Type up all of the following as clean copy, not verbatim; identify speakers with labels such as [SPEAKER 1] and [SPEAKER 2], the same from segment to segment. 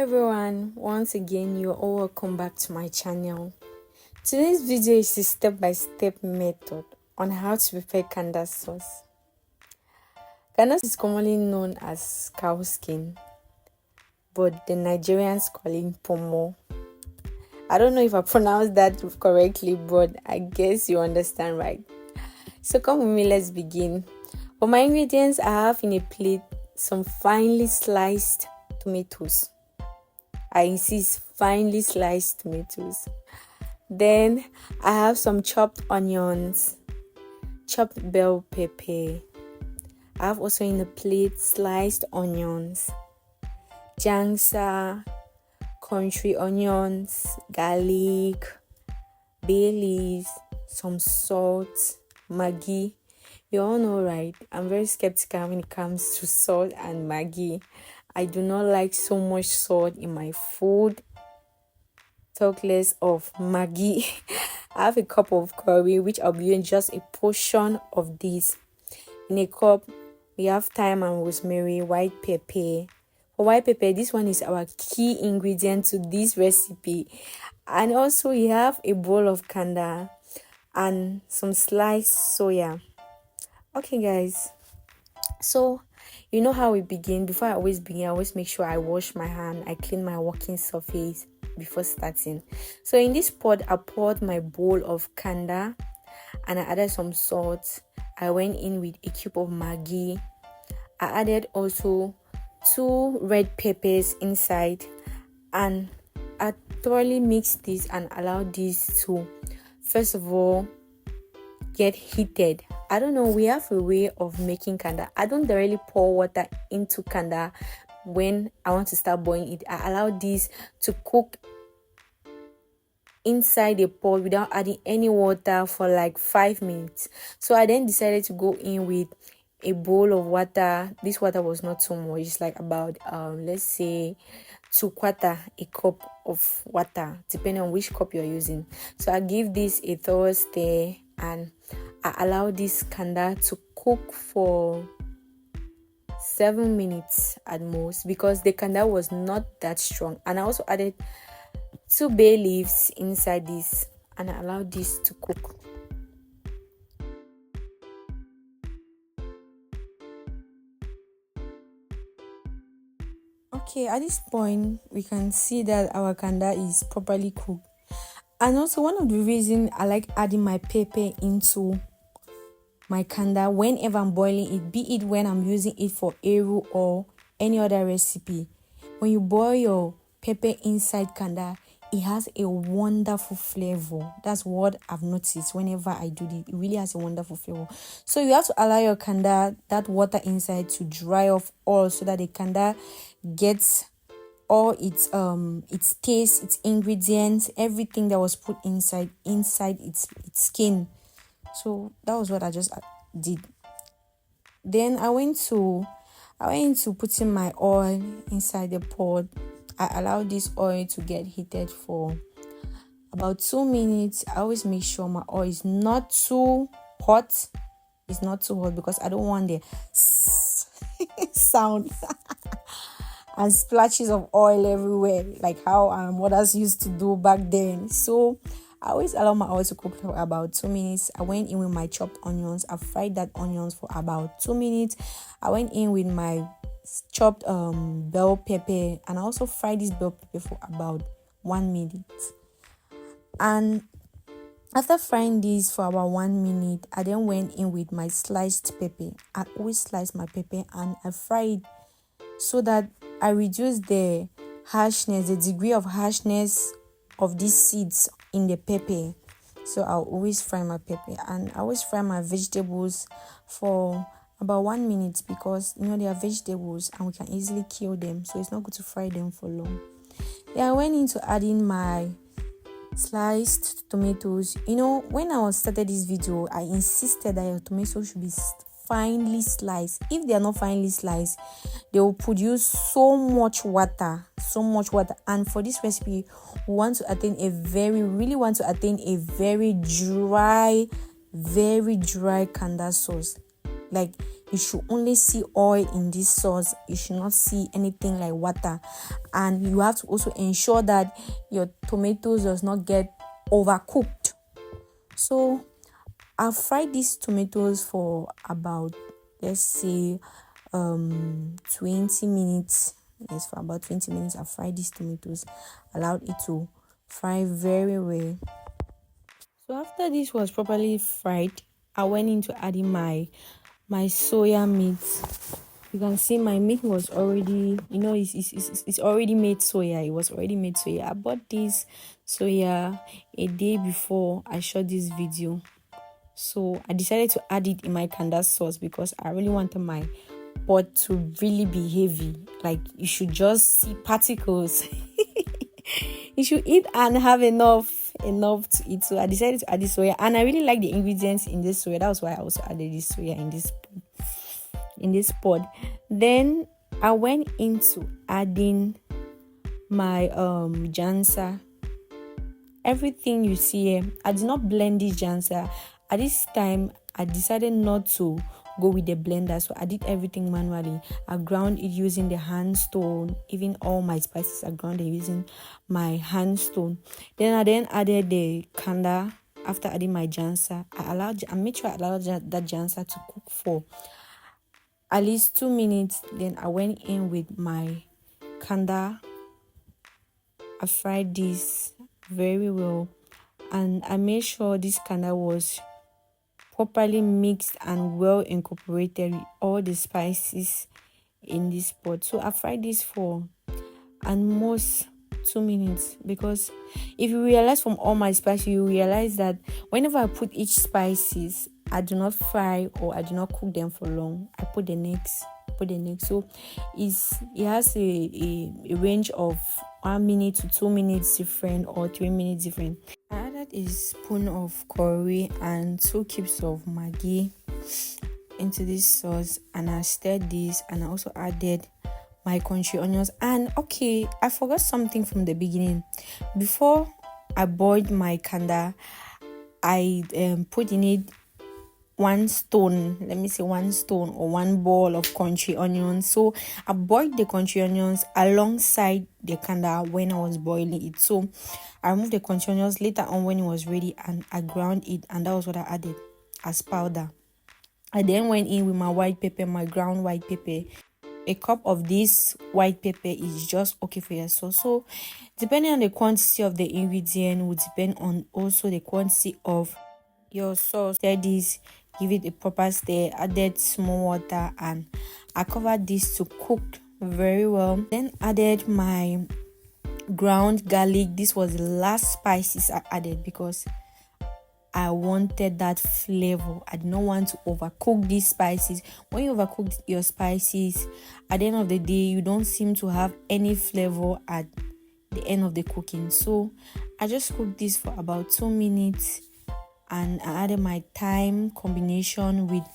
[SPEAKER 1] everyone, once again you're all welcome back to my channel. Today's video is a step-by-step method on how to prepare Canda sauce. Canda is commonly known as cow skin, but the Nigerians call it pomo. I don't know if I pronounced that correctly, but I guess you understand, right? So come with me, let's begin. For my ingredients, I have in a plate some finely sliced tomatoes. I insist, finely sliced tomatoes. Then I have some chopped onions, chopped bell pepper. I have also in the plate sliced onions, jangsa, country onions, garlic, bay leaves, some salt, Maggie. You all know, right? I'm very skeptical when it comes to salt and Maggie. I do not like so much salt in my food. Talk less of Maggie. I have a cup of curry, which I'll be using just a portion of this. In a cup, we have thyme and rosemary, white pepper. For white pepper, this one is our key ingredient to this recipe. And also, we have a bowl of Canda and some sliced soya. Okay, guys. So, you know how we begin. Before I always make sure I wash my hand. I clean my working surface before starting. So in this pot, I poured my bowl of Canda and I added some salt. I went in with a cube of Maggie. I added also 2 red peppers inside, and I thoroughly mixed this and allowed this to, first of all, get heated. I don't know, we have a way of making Canda. I don't directly pour water into Canda when I want to start boiling it. I allow this to cook inside the pot without adding any water for like 5 minutes. So I then decided to go in with a bowl of water. This water was not too much. It's like about let's say 2/4 a cup of water, depending on which cup you're using. So I give this a thorough stir and I allow this Canda to cook for 7 minutes at most, because the Canda was not that strong. And I also added 2 bay leaves inside this and I allowed this to cook. Okay, at this point we can see that our Canda is properly cooked. And also, one of the reasons I like adding my pepper into my Canda whenever I'm boiling it, be it when I'm using it for eru or any other recipe. When you boil your pepper inside Canda, it has a wonderful flavor. That's what I've noticed whenever I do it. It really has a wonderful flavor. So you have to allow your Canda, that water inside, to dry off all, so that the Canda gets all its taste, its ingredients, everything that was put inside its skin. So that was what I just did. Then I went to putting my oil inside the pot. I allowed this oil to get heated for about 2 minutes. I always make sure my oil is not too hot. It's not too hot because I don't want the sound and splashes of oil everywhere, like how mothers used to do back then. So I always allow my oil to cook for about 2 minutes. I went in with my chopped onions. I fried that onions for about 2 minutes. I went in with my chopped bell pepper, and I also fried this bell pepper for about 1 minute. And after frying this for about 1 minute, I then went in with my sliced pepper. I always slice my pepper and I fry it so that I reduce the harshness, the degree of harshness of these seeds in the pepper. So I'll always fry my pepper, and I always fry my vegetables for about 1 minute, because they are vegetables and we can easily kill them, so it's not good to fry them for long. Then I went into adding my sliced tomatoes. When I started this video, I insisted that your tomatoes should be finely sliced. If they are not finely sliced, they will produce so much water. And for this recipe, we want to attain a very dry Canda sauce. Like, You should only see oil in this sauce. You should not see anything like water. And you have to also ensure that your tomatoes does not get overcooked. So I'll fry these tomatoes for about, let's say, 20 minutes. Yes, for about 20 minutes I'll fry these tomatoes. Allowed it to fry very well. So after this was properly fried, I went into adding my soya meat. You can see my meat was already, it's already made soya. It was already made soya. I bought this soya a day before I shot this video. So I decided to add it in my Canda sauce because I really wanted my pot to really be heavy. Like, you should just see particles. You should eat and have enough to eat. So I decided to add this soya, and I really like the ingredients in this soya. That was why I also added this soya in this pot. Then I went into adding my jansa. Everything you see here, I did not blend this jansa. At this time, I decided not to go with the blender, so I did everything manually. I ground it using the hand stone. Even all my spices I grounded using my hand stone. Then I added the Canda. After adding my jansa, I made sure I allowed that jansa to cook for at least 2 minutes. Then I went in with my Canda. I fried this very well, and I made sure this Canda was properly mixed and well incorporated with all the spices in this pot. So I fried this for almost 2 minutes, because if you realize from all my spices, you realize that whenever I put each spices, I do not fry or I do not cook them for long. I put the next. So it has a range of 1 minute to 2 minutes different, or 3 minutes different. I added a spoon of curry and 2 cubes of Maggie into this sauce, and I stirred this, and I also added my crunchy onions. And okay, I forgot something from the beginning. Before I boiled my Canda, I put in it 1 stone or 1 ball of crunchy onions. So I boiled the crunchy onions alongside the Canda when I was boiling it. So I removed the crunchy onions later on when it was ready, and I ground it, and that was what I added as powder. I then went in with my white pepper, my ground white pepper. A cup of this white pepper is just okay for your sauce. So depending on the quantity of the ingredient would depend on also the quantity of your sauce. Stir this, give it a proper stir, added small water, and I covered this to cook very well. Then added my ground garlic. This was the last spices I added because I wanted that flavor. I did not want to overcook these spices. When you overcook your spices, at the end of the day, you don't seem to have any flavor at the end of the cooking. So I just cooked this for about 2 minutes, and I added my thyme combination with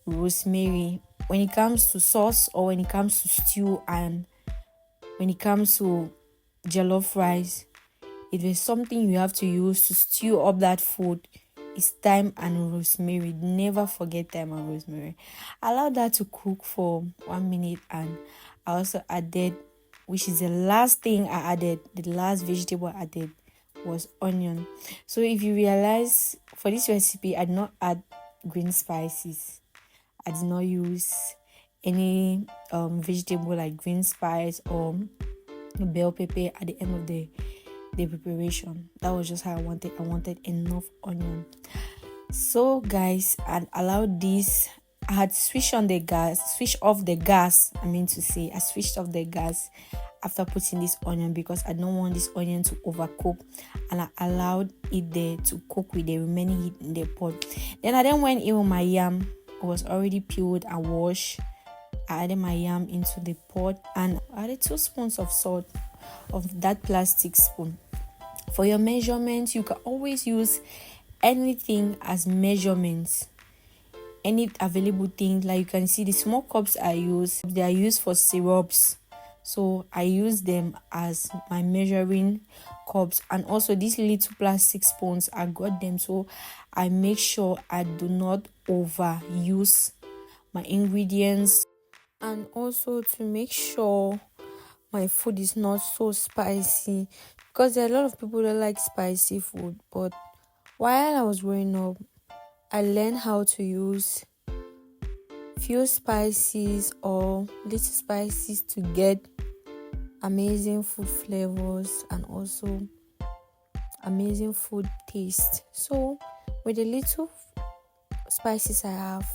[SPEAKER 1] rosemary. When it comes to sauce, or when it comes to stew, and when it comes to jollof rice, if there's something you have to use to stew up that food, it's thyme and rosemary. Never forget thyme and rosemary. I allowed that to cook for 1 minute, and I also added, which is the last thing I added, the last vegetable I added was onion. So if you realize, for this recipe I did not add green spices. I did not use any vegetable like green spice or bell pepper at the end of the preparation. That was just how I wanted enough onion. So guys, I allowed this. I had switched off the gas. I switched off the gas after putting this onion, because I don't want this onion to overcook, and I allowed it there to cook with the remaining heat in the pot. Then I went in with my yam. It was already peeled and washed. I added my yam into the pot, and I added 2 spoons of salt of that plastic spoon. For your measurements, you can always use anything as measurements, any available thing. Like you can see the small cups I use, they are used for syrups, so I use them as my measuring cups. And also these little plastic spoons, I got them so I make sure I do not overuse my ingredients, and also to make sure my food is not so spicy, because there are a lot of people that like spicy food. But while I was growing up, I learned how to use few spices or little spices to get amazing food flavors and also amazing food taste. So with the little spices I have,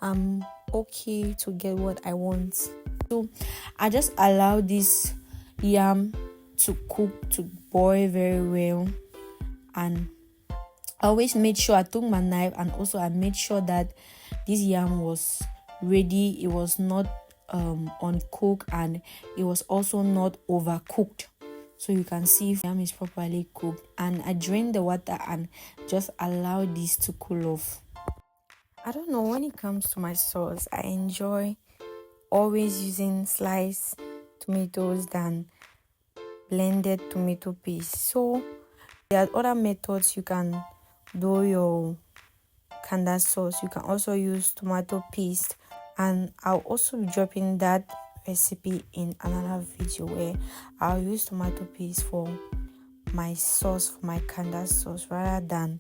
[SPEAKER 1] I'm okay to get what I want. So I just allow this yam to cook, to boil very well, and I always made sure I took my knife, and also I made sure that this yam was ready. It was not uncooked, and it was also not overcooked. So you can see if yam is properly cooked. And I drained the water and just allow this to cool off. I don't know, when it comes to my sauce, I enjoy always using sliced tomatoes than blended tomato paste. So there are other methods you can do your Canda sauce. You can also use tomato paste, and I'll also be dropping that recipe in another video where I'll use tomato paste for my sauce, for my Canda sauce, rather than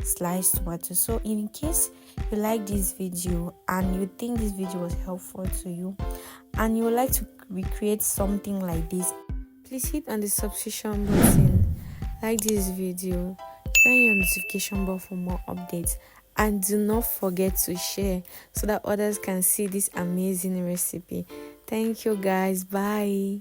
[SPEAKER 1] sliced tomato. So in case you like this video and you think this video was helpful to you and you would like to recreate something like this, please hit on the subscription button, like this video, turn your notification bell for more updates, and do not forget to share so that others can see this amazing recipe. Thank you guys. Bye.